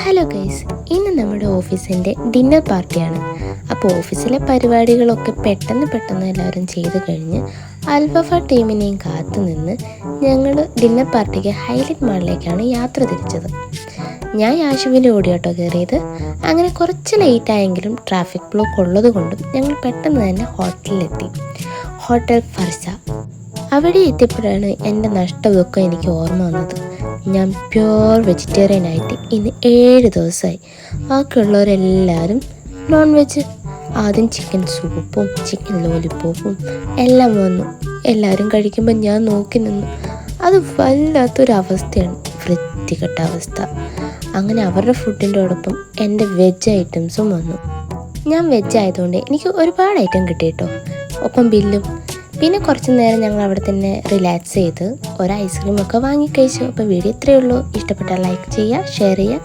Hello guys, ഇന്ന് നമ്മുടെ ഓഫീസിൻ്റെ ഡിന്നർ പാർട്ടിയാണ്. അപ്പോൾ ഓഫീസിലെ പരിപാടികളൊക്കെ പെട്ടെന്ന് എല്ലാവരും ചെയ്ത് കഴിഞ്ഞ് അൽവഫ ടീമിനെയും കാത്തു നിന്ന് ഞങ്ങൾ ഡിന്നർ പാർട്ടിക്ക് ഹൈലൈറ്റ് മാളിലേക്കാണ് യാത്ര തിരിച്ചത്. ഞാൻ യാശുവിൻ്റെ ഓടിയോട്ടോ കയറിയത്. അങ്ങനെ കുറച്ച് ലേറ്റായെങ്കിലും ട്രാഫിക് ബ്ലോക്ക് ഉള്ളത് കൊണ്ടും ഞങ്ങൾ പെട്ടെന്ന് തന്നെ ഹോട്ടലിലെത്തി. ഹോട്ടൽ ഫർസ. അവിടെ എത്തിയപ്പോഴാണ് എൻ്റെ നഷ്ടദുഃഖം എനിക്ക് ഓർമ്മ വന്നത്. ഞാൻ പ്യുവർ വെജിറ്റേറിയൻ ആയിട്ട് ഇന്ന് 7 ദിവസമായി. ബാക്കിയുള്ളവരെല്ലാവരും നോൺ വെജ്. ആദ്യം ചിക്കൻ സൂപ്പും ചിക്കൻ ലോലിപ്പോപ്പും എല്ലാം വന്നു. എല്ലാവരും കഴിക്കുമ്പോൾ ഞാൻ നോക്കി നിന്നു. അത് വല്ലാത്തൊരവസ്ഥയാണ്, വൃത്തികെട്ട അവസ്ഥ. അങ്ങനെ അവരുടെ ഫുഡിൻ്റെ ഒപ്പം എൻ്റെ വെജ് ഐറ്റംസും വന്നു. ഞാൻ വെജ് ആയതുകൊണ്ട് എനിക്ക് ഒരുപാട് ഐറ്റം കിട്ടി കേട്ടോ, ഒപ്പം ബില്ലും. പിന്നെ കുറച്ച് നേരം ഞങ്ങൾ അവിടെ തന്നെ റിലാക്സ് ചെയ്ത് ഒരു ഐസ്ക്രീമൊക്കെ വാങ്ങി കഴിച്ചു. അപ്പോൾ വീഡിയോ ഇത്രയേ ഉള്ളൂ. ഇഷ്ടപ്പെട്ടാൽ ലൈക്ക് ചെയ്യുക, ഷെയർ ചെയ്യുക.